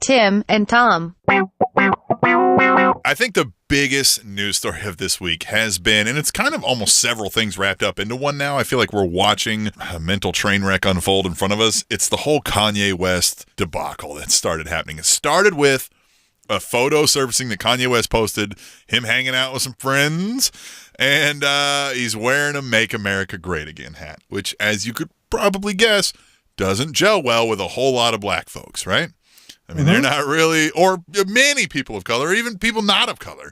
Tim and Tom. I think the biggest news story of this week has been, and it's kind of almost several things wrapped up into one now. I feel like we're watching a mental train wreck unfold in front of us. It's the whole Kanye West debacle that started happening. It started with a photo surfacing that Kanye West posted, him hanging out with some friends, and he's wearing a Make America Great Again hat, which, as you could probably guess, doesn't gel well with a whole lot of black folks, right? I mean, they're not really, or many people of color, or even people not of color.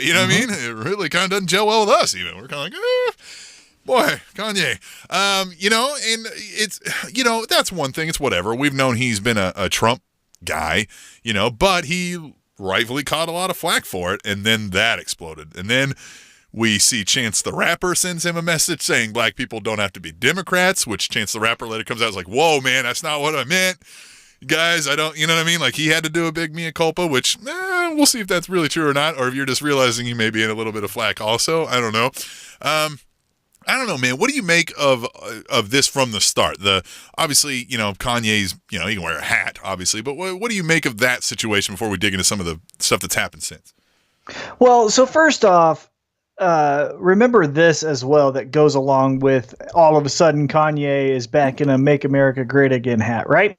You know what I mean? It really kind of doesn't gel well with us even. We're kind of like, boy, Kanye. And it's, that's one thing. It's whatever. We've known he's been a Trump guy, but he rightfully caught a lot of flack for it, and then that exploded. And then we see Chance the Rapper sends him a message saying black people don't have to be Democrats, which Chance the Rapper later comes out as like, whoa, man, that's not what I meant. Guys, I don't, you know what I mean? Like, he had to do a big mea culpa, which we'll see if that's really true or not, or if you're just realizing you may be in a little bit of flack also. I don't know. I don't know, man. What do you make of this from the start? Obviously, Kanye's, he can wear a hat, obviously, but what do you make of that situation before we dig into some of the stuff that's happened since? Well, so first off, remember this as well that goes along with all of a sudden Kanye is back in a Make America Great Again hat, right?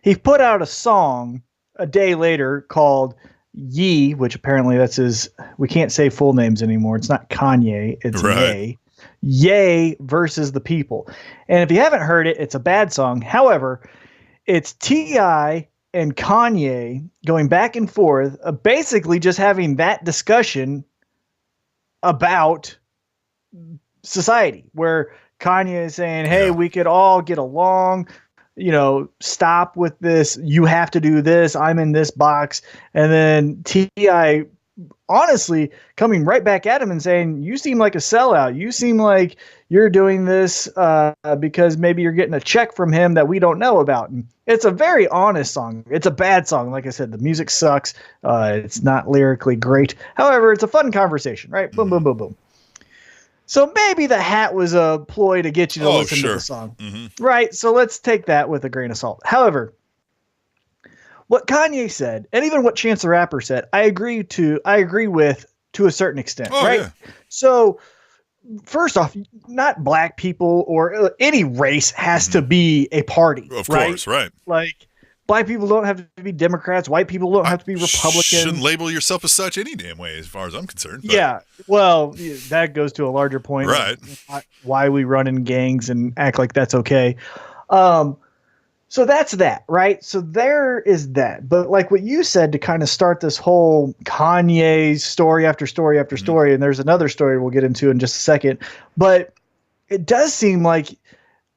He put out a song a day later called Ye, which apparently that's his, we can't say full names anymore. It's not Kanye, it's right. Ye versus the People. And if you haven't heard it, it's a bad song. However, it's T.I. and Kanye going back and forth, basically just having that discussion about society, where Kanye is saying, hey, we could all get along, stop with this. You have to do this. I'm in this box. And then T.I. honestly coming right back at him and saying, you seem like a sellout. You seem like you're doing this because maybe you're getting a check from him that we don't know about. And it's a very honest song. It's a bad song. Like I said, the music sucks. It's not lyrically great. However, it's a fun conversation, right? Boom, boom, boom, boom. So maybe the hat was a ploy to get you to listen to the song. Right? So let's take that with a grain of salt. However, what Kanye said, and even what Chance the Rapper said, I agree with to a certain extent, right? Yeah. So first off, not black people or any race has to be a party. Of course, right. Like, black people don't have to be Democrats. White people don't have to be Republicans. Shouldn't label yourself as such any damn way, as far as I'm concerned. But. Yeah, well, that goes to a larger point. Right. Why we run in gangs and act like that's okay. So that's that, right? So there is that. But like what you said to kind of start this whole Kanye story after story after story, and there's another story we'll get into in just a second. But it does seem like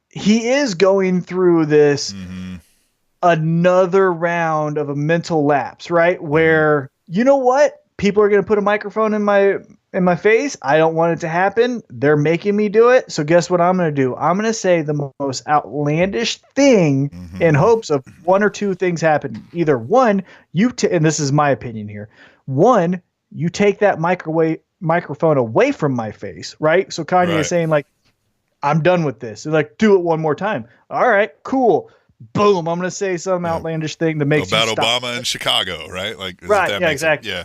he is going through this another round of a mental lapse, right? Where, you know what? People are going to put a microphone in my face. I don't want it to happen. They're making me do it. So guess what I'm going to do? I'm going to say the most outlandish thing in hopes of one or two things happening. Either one, and this is my opinion here. One, you take that microphone away from my face, right? So Kanye is saying like, I'm done with this. And like, do it one more time. All right, cool. Boom. I'm going to say some outlandish thing that makes about you stop. Obama in Chicago, right? Like, right. Yeah, exactly. Yeah.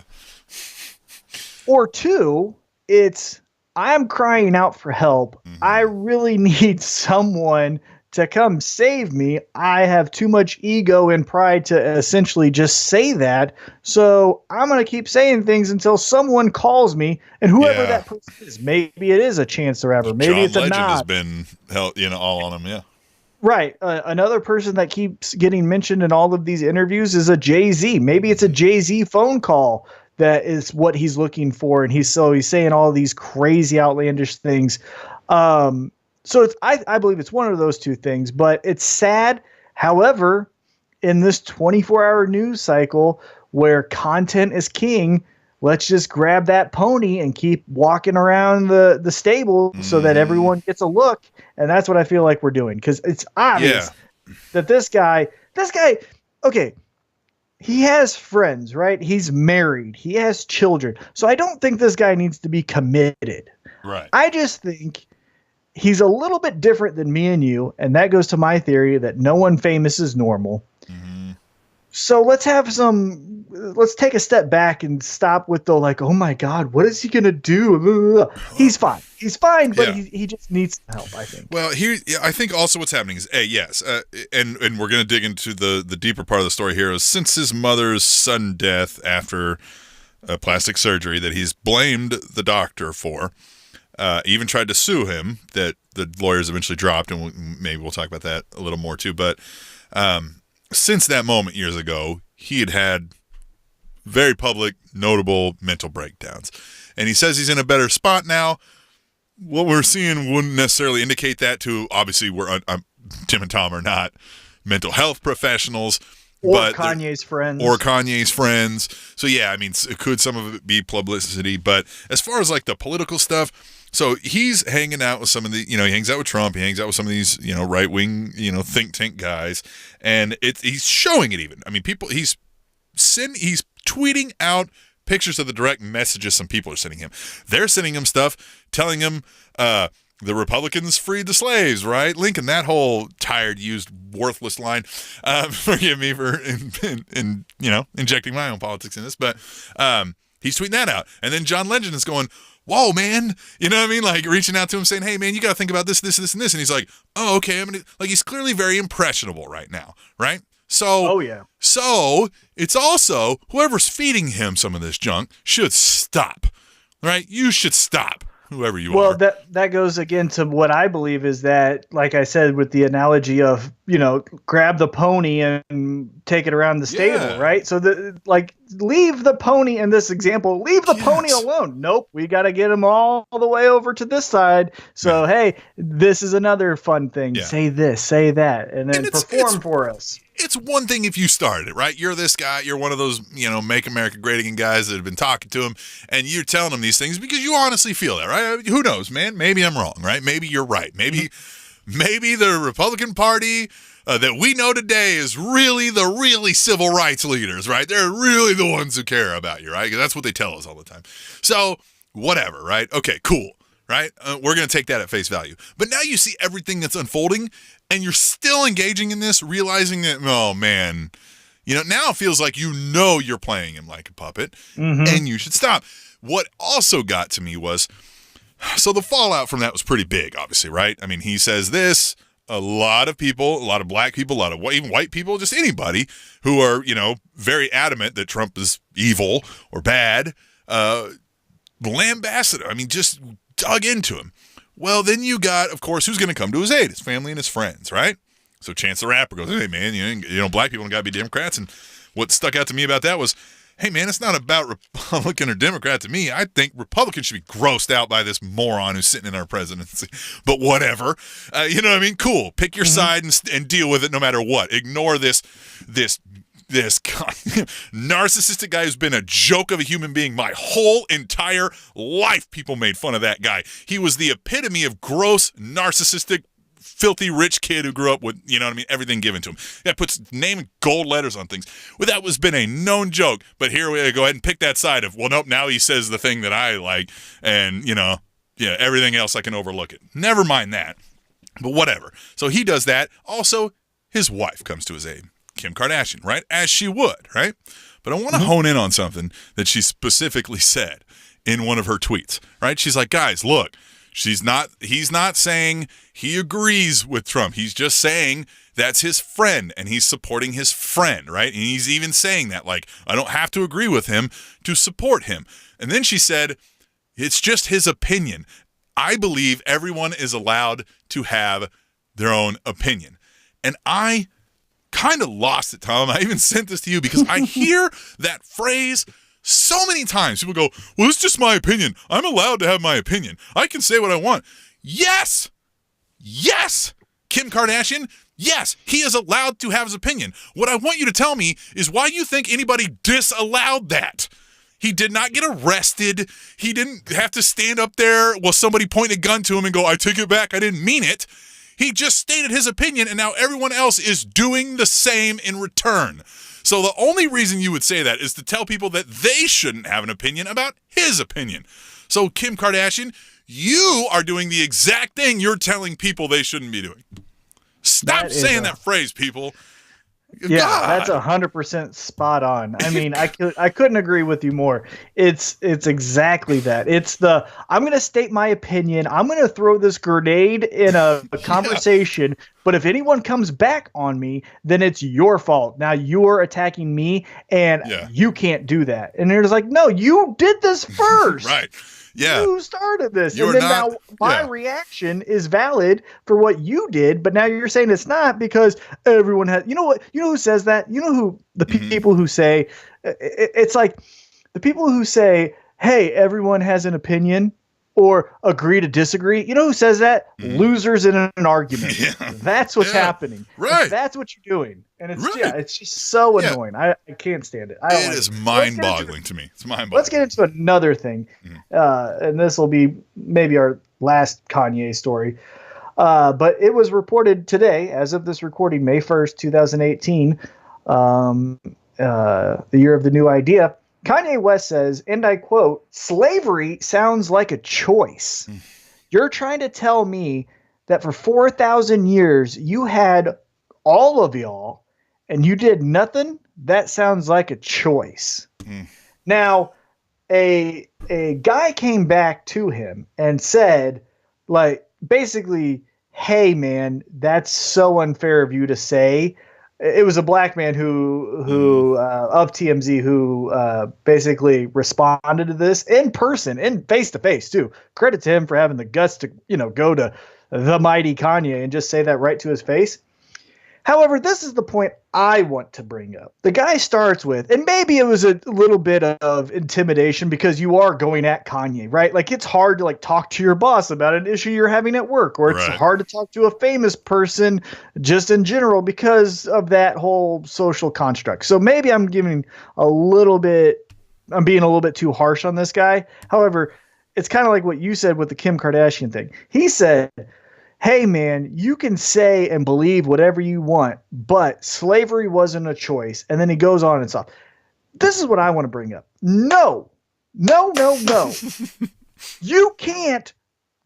Or two, it's I'm crying out for help. I really need someone to come save me. I have too much ego and pride to essentially just say that. So I'm going to keep saying things until someone calls me, and whoever that person is, maybe it is a Chance the Rapper. Maybe it's a Legend nod. has been held, all on him. Yeah. Right. Another person that keeps getting mentioned in all of these interviews is a Jay-Z. Maybe it's a Jay-Z phone call that is what he's looking for. And he's saying all these crazy outlandish things. So I believe it's one of those two things, but it's sad. However, in this 24-hour news cycle where content is king, let's just grab that pony and keep walking around the stable so that everyone gets a look. And that's what I feel like we're doing. Cause it's obvious that this guy, okay, he has friends, right? He's married. He has children. So I don't think this guy needs to be committed. Right. I just think he's a little bit different than me and you. And that goes to my theory that no one famous is normal. So let's take a step back and stop with the like, oh my God, what is he going to do? He's fine. He's fine, but he just needs some help, I think. Well, I think also what's happening is, yes, and we're going to dig into the deeper part of the story here, is since his mother's sudden death after plastic surgery that he's blamed the doctor for, even tried to sue him, that the lawyers eventually dropped, and maybe we'll talk about that a little more too, but since that moment years ago, he had very public, notable mental breakdowns. And he says he's in a better spot now. What we're seeing wouldn't necessarily indicate that to, obviously, Tim and Tom are not mental health professionals. Or Kanye's friends. So, yeah, I mean, could some of it be publicity? But as far as, like, the political stuff, so he's hanging out with some of the, he hangs out with Trump. He hangs out with some of these, right-wing, think tank guys. And he's showing it even. I mean, he's tweeting out pictures of the direct messages some people are sending him. They're sending him stuff telling him the Republicans freed the slaves, right? Lincoln, that whole tired, used, worthless line. Forgive me for injecting my own politics in this, but he's tweeting that out. And then John Legend is going, whoa, man, you know what I mean? Like reaching out to him saying, hey, man, you got to think about this, this, this, and this. And he's like, oh, okay. He's clearly very impressionable right now, right? So, oh, yeah. So it's also whoever's feeding him some of this junk should stop, right? You should stop, whoever you are. Well, that goes again to what I believe is that, like I said, with the analogy of, grab the pony and take it around the stable, right? So leave the pony in this example, leave the pony alone. Nope. We got to get him all the way over to this side. So, hey, this is another fun thing. Yeah. Say this, say that, and then perform for us. It's one thing if you started it, right? You're this guy. You're one of those, Make America Great Again guys that have been talking to him, and you're telling him these things because you honestly feel that, right? Who knows, man? Maybe I'm wrong, right? Maybe you're right. Maybe the Republican Party that we know today is really civil rights leaders, right? They're really the ones who care about you, right? Because that's what they tell us all the time. So whatever, right? Okay, cool. Right? We're going to take that at face value. But now you see everything that's unfolding and you're still engaging in this, realizing that, oh man, now it feels like you're playing him like a puppet and you should stop. What also got to me was, so the fallout from that was pretty big, obviously, right? I mean, he says this, a lot of people, a lot of black people, a lot of even white people, just anybody who are, very adamant that Trump is evil or bad, lambasted him. I mean, just dug into him. Well, then you got, of course, who's going to come to his aid? His family and his friends, right? So Chance the Rapper goes, hey, man, black people don't got to be Democrats. And what stuck out to me about that was, hey, man, it's not about Republican or Democrat to me. I think Republicans should be grossed out by this moron who's sitting in our presidency. But whatever. You know what I mean? Cool. Pick your side and deal with it no matter what. Ignore this narcissistic guy who's been a joke of a human being my whole entire life. People made fun of that guy. He was the epitome of gross, narcissistic, filthy rich kid who grew up with, everything given to him. That puts name in gold letters on things. Well, that was been a known joke, but here we go ahead and pick that side of, well, nope, now he says the thing that I like, and, everything else I can overlook it. Never mind that, but whatever. So he does that. Also, his wife comes to his aid. Kim Kardashian, right? As she would, right? But I want to hone in on something that she specifically said in one of her tweets, right? She's like, guys, look, he's not saying he agrees with Trump. He's just saying that's his friend and he's supporting his friend, right? And he's even saying that, like, I don't have to agree with him to support him. And then she said, it's just his opinion. I believe everyone is allowed to have their own opinion. And I kind of lost it, Tom. I even sent this to you because I hear that phrase so many times. People go, well, it's just my opinion. I'm allowed to have my opinion. I can say what I want. Yes. Kim Kardashian, yes, he is allowed to have his opinion. What I want you to tell me is why you think anybody disallowed that. He did not get arrested. He didn't have to stand up there while somebody pointed a gun to him and go, I take it back. I didn't mean it. He just stated his opinion, and now everyone else is doing the same in return. So the only reason you would say that is to tell people that they shouldn't have an opinion about his opinion. So Kim Kardashian, you are doing the exact thing you're telling people they shouldn't be doing. Stop saying that phrase, people. Yeah, God. that's 100% spot on. I mean, I couldn't agree with you more. It's exactly that. It's the I'm going to state my opinion. I'm going to throw this grenade in a conversation, but if anyone comes back on me, then it's your fault. Now you're attacking me, and Yeah. you can't do that. And they're just like, no, you did this first. Right. Yeah. You started this. You're and then not, now my yeah. reaction is valid for what you did, but now you're saying it's not because everyone has, you know what, you know who says that? You know who the people who say, it's like the people who say, hey, everyone has an opinion or agree to disagree. You know who says that? Losers in an argument. Yeah. That's what's happening. Right. And that's what you're doing. And it's, Right. it's just so annoying. I can't stand it. It is mind-boggling to me. It's mind-boggling. Let's get into another thing. And this will be maybe our last Kanye story. But it was reported today, as of this recording, May 1st, 2018, the year of the new idea. Kanye West says, and I quote, "Slavery sounds like a choice. You're trying to tell me that for 4,000 years you had all of y'all and you did nothing? That sounds like a choice." Now, a guy came back to him and said, like, basically, hey, man, that's so unfair of you to say. It was a black man who of TMZ who basically responded to this in person and face to face too. Credit to him for having the guts to, go to the mighty Kanye and just say that right to his face. However, this is the point I want to bring up. The guy starts with, and maybe it was a little bit of intimidation because you are going at Kanye, right? Like, it's hard to talk to your boss about an issue you're having at work, or it's hard to talk to a famous person just in general because of that whole social construct. So maybe I'm being a little bit too harsh on this guy. However, it's kind of like what you said with the Kim Kardashian thing. He said, hey, man, you can say and believe whatever you want, but slavery wasn't a choice. And then he goes on and stuff. This is what I want to bring up. No. You can't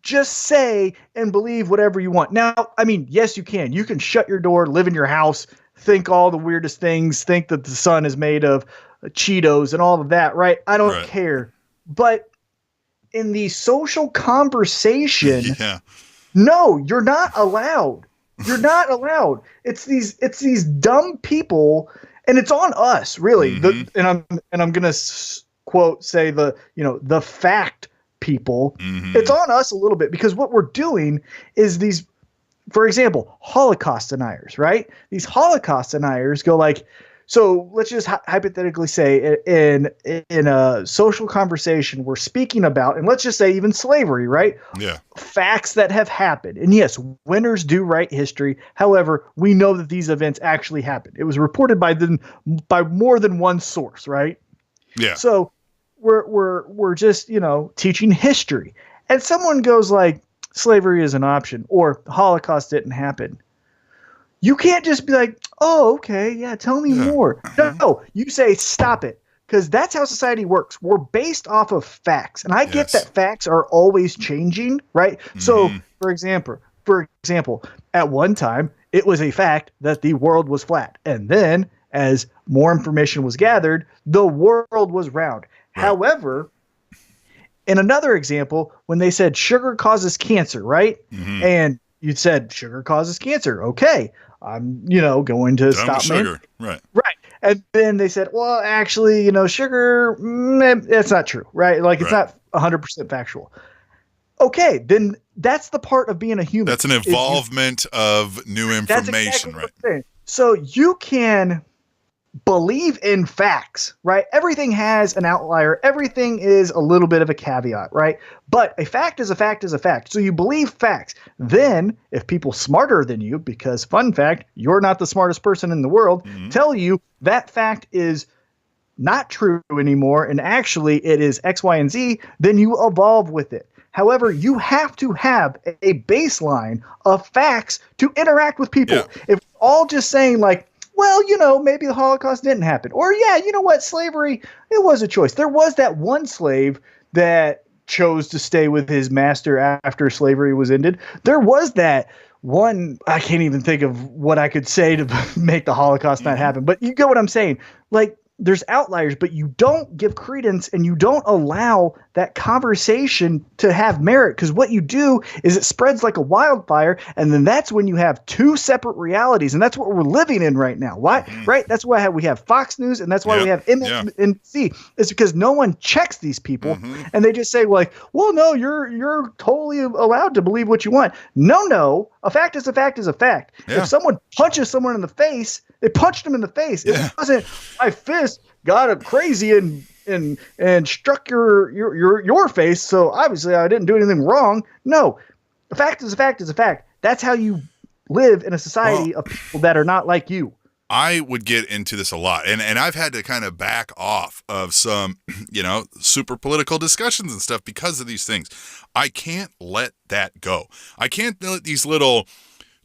just say and believe whatever you want. Now, I mean, yes, you can. You can shut your door, live in your house, think all the weirdest things, think that the sun is made of Cheetos and all of that, right? I don't care. But in the social conversation... No, you're not allowed. You're not allowed. It's these dumb people, and it's on us, really. And I'm gonna quote say the fact people. It's on us a little bit because what we're doing is these, for example, Holocaust deniers, right? These Holocaust deniers go like, so let's just hypothetically say in a social conversation we're speaking about, and let's just say even slavery, right? Yeah. Facts that have happened. And yes, winners do write history. However, we know that these events actually happened. It was reported by more than one source, right? Yeah. So we're just, teaching history. And someone goes like, slavery is an option, or Holocaust didn't happen. You can't just be like, oh, okay, yeah, tell me more. No, you say stop it, because that's how society works. We're based off of facts, and I get that facts are always changing, right? So, for example, at one time, it was a fact that the world was flat, and then as more information was gathered, the world was round. Right. However, in another example, when they said sugar causes cancer, right? And you said sugar causes cancer. Okay. I'm, going to stop sugar. Right. And then they said, well, actually, sugar, that's not true, right? Like it's not 100% factual. Okay. Then that's the part of being a human. That's an evolvement of new information, right? So you can believe in facts, right? Everything has an outlier. Everything is a little bit of a caveat, right? But a fact is a fact is a fact. So you believe facts. Then if people smarter than you, because fun fact, you're not the smartest person in the world, tell you that fact is not true anymore, and actually it is X, Y, and Z, then you evolve with it. However, you have to have a baseline of facts to interact with people. Yeah. If all just saying like, well, maybe the Holocaust didn't happen. Or, slavery, it was a choice. There was that one slave that chose to stay with his master after slavery was ended. There was that one, I can't even think of what I could say to make the Holocaust not happen, but you get what I'm saying. Like, there's outliers, but you don't give credence and you don't allow that conversation to have merit, because what you do is it spreads like a wildfire, and then that's when you have two separate realities, and that's what we're living in right now. Why? Right? That's why we have Fox News, and that's why we have MSNBC. It's because no one checks these people, and they just say, like, well, no, you're totally allowed to believe what you want. No, a fact is a fact is a fact. If someone punches someone in the face, they punched him in the face. It wasn't my fist got crazy and struck your face, so obviously I didn't do anything wrong. No, a fact is a fact is a fact. That's how you live in a society of people that are not like you. I would get into this a lot, and I've had to kind of back off of some, super political discussions and stuff because of these things. I can't let that go. I can't let these little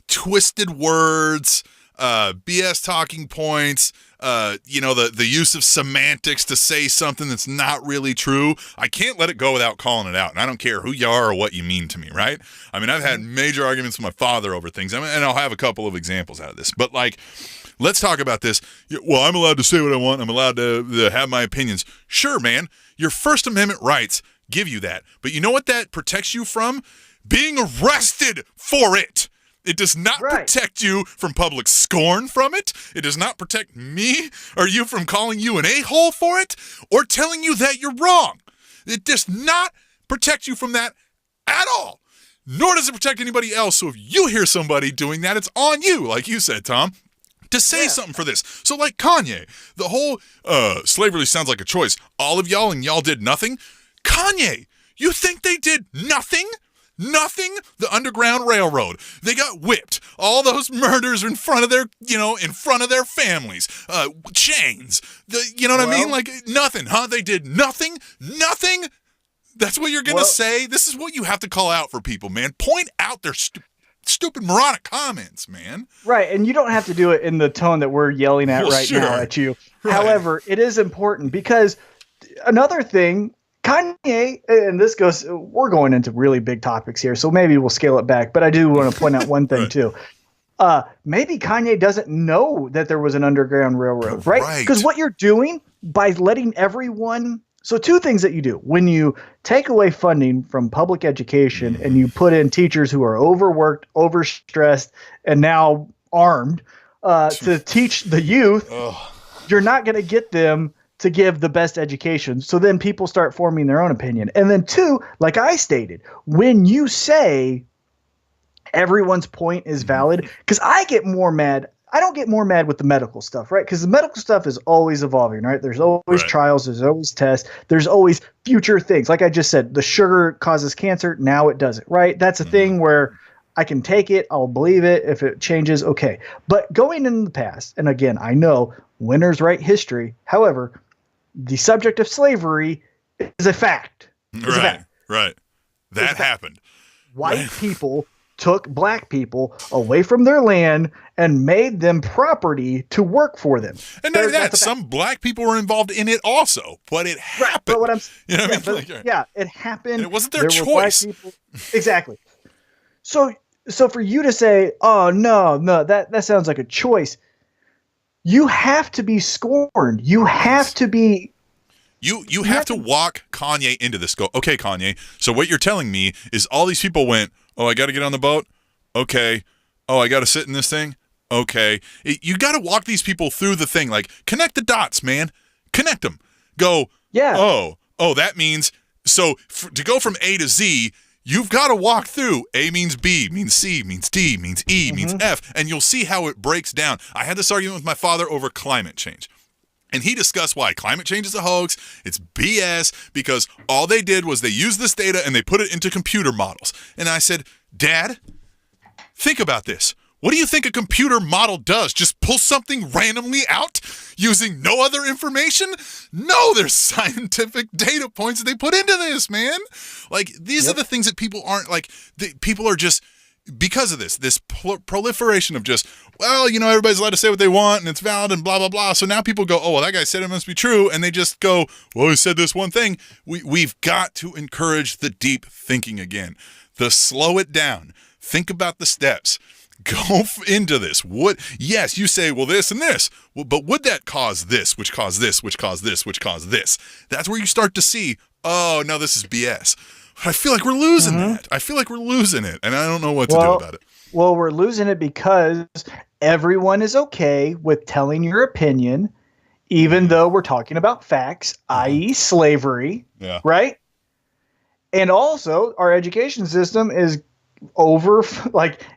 twisted words, BS talking points, the use of semantics to say something that's not really true. I can't let it go without calling it out. And I don't care who you are or what you mean to me, right? I mean, I've had major arguments with my father over things, and I'll have a couple of examples out of this. But, like, let's talk about this. Well, I'm allowed to say what I want. I'm allowed to have my opinions. Sure, man. Your First Amendment rights give you that. But you know what that protects you from? Being arrested for it. It does not protect you from public scorn from it. It does not protect me or you from calling you an a-hole for it or telling you that you're wrong. It does not protect you from that at all. Nor does it protect anybody else. So if you hear somebody doing that, it's on you, like you said, Tom, to say something for this. So like Kanye, the whole slavery sounds like a choice. All of y'all and y'all did nothing. Kanye, you think they did nothing? Nothing. The Underground Railroad. They got whipped. All those murders in front of their families. Chains. What I mean? Like, nothing, huh? They did nothing. Nothing. That's what you're going to say? This is what you have to call out for people, man. Point out their stupid moronic comments, man. Right. And you don't have to do it in the tone that we're yelling at now at you. Right. However, it is important because another thing, Kanye, and we're going into really big topics here, so maybe we'll scale it back, but I do want to point out one thing too. Maybe Kanye doesn't know that there was an Underground Railroad, right? Because what you're doing by letting everyone, so two things that you do. When you take away funding from public education and you put in teachers who are overworked, overstressed, and now armed to teach the youth, you're not going to get them to give the best education. So then people start forming their own opinion. And then two, like I stated, when you say everyone's point is valid, because I get more mad. I don't get more mad with the medical stuff, right? Because the medical stuff is always evolving, right? There's always trials. There's always tests. There's always future things. Like I just said, the sugar causes cancer. Now it doesn't, right? That's a thing where I can take it. I'll believe it. If it changes, okay. But going in the past, and again, I know winners write history. However, the subject of slavery is a fact. Right. That happened. White people took black people away from their land and made them property to work for them. And not only that, some black people were involved in it also, but it happened. But what I'm, it happened. And it wasn't their choice. Exactly. So for you to say, oh, no, that sounds like a choice. You have to be scorned. You have to be. You have to walk Kanye into this. Go, okay, Kanye. So what you're telling me is all these people went, oh, I got to get on the boat. Okay. Oh, I got to sit in this thing. Okay. You got to walk these people through the thing. Like, connect the dots, man. Connect them. Go, oh, that means, so to go from A to Z, you've got to walk through A means B, means C, means D, means E, means F, and you'll see how it breaks down. I had this argument with my father over climate change. And he discussed why climate change is a hoax. It's BS because all they did was they used this data and they put it into computer models. And I said, Dad, think about this. What do you think a computer model does? Just pull something randomly out using no other information? No, there's scientific data points that they put into this, man. Like, these are the things that people aren't, like, people are just, because of this proliferation of just, well, everybody's allowed to say what they want and it's valid and blah, blah, blah. So now people go, oh, well, that guy said it must be true. And they just go, well, he said this one thing. We've got to encourage the deep thinking again, the slow it down. Think about the steps. Go into this. Yes, you say, well, this and this. Well, but would that cause this, which caused this, which caused this, which caused this? That's where you start to see, oh, no, this is BS. But I feel like we're losing that. I feel like we're losing it, and I don't know what to do about it. Well, we're losing it because everyone is okay with telling your opinion, even though we're talking about facts, i.e. slavery, right? And also, our education system is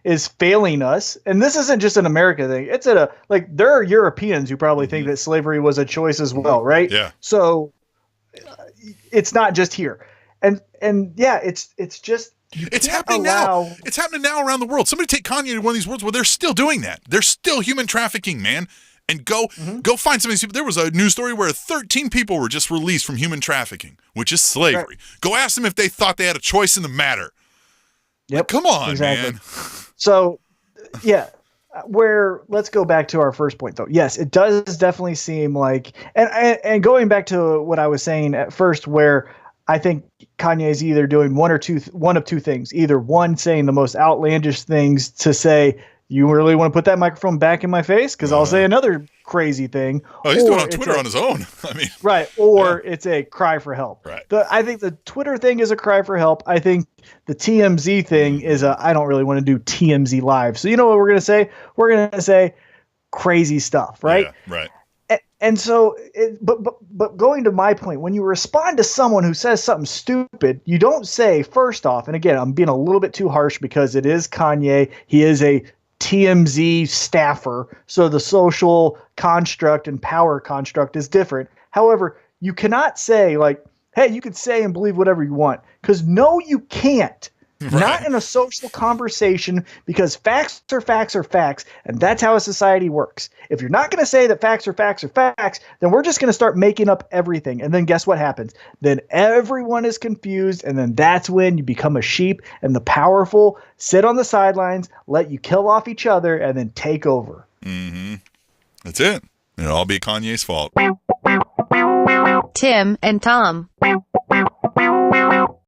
is failing us. And this isn't just an America thing. It's there are Europeans who probably think that slavery was a choice as well, right? Yeah. So it's not just here. And yeah, it's just it's happening now. It's happening now around the world. Somebody take Kanye to one of these worlds where they're still doing that. They're still human trafficking, man. And go find some of these people. There was a news story where 13 people were just released from human trafficking, which is slavery. Right. Go ask them if they thought they had a choice in the matter. Yep. Like, come on, man. So, yeah, let's go back to our first point, though. Yes, it does definitely seem like, and going back to what I was saying at first, where I think Kanye is either doing one of two things. Either one, saying the most outlandish things to say, you really want to put that microphone back in my face? Because I'll say another crazy thing. Oh, he's doing it on Twitter on his own. I mean, right. Or it's a cry for help. Right. I think the Twitter thing is a cry for help. I think the TMZ thing is I don't really want to do TMZ live. So you know what we're going to say? We're going to say crazy stuff, right? Yeah, right. And so, but going to my point, when you respond to someone who says something stupid, you don't say, first off, and again, I'm being a little bit too harsh because it is Kanye. He is a TMZ staffer, so the social construct and power construct is different. However, you cannot say like, hey, you can say and believe whatever you want, because no, you can't. Right. Not in a social conversation, because facts are facts are facts, and that's how a society works. If you're not going to say that facts are facts are facts, then we're just going to start making up everything. And then guess what happens? Then everyone is confused, and then that's when you become a sheep, and the powerful sit on the sidelines, let you kill off each other, and then take over. Mm-hmm. That's it. It'll all be Kanye's fault. Tim and Tom.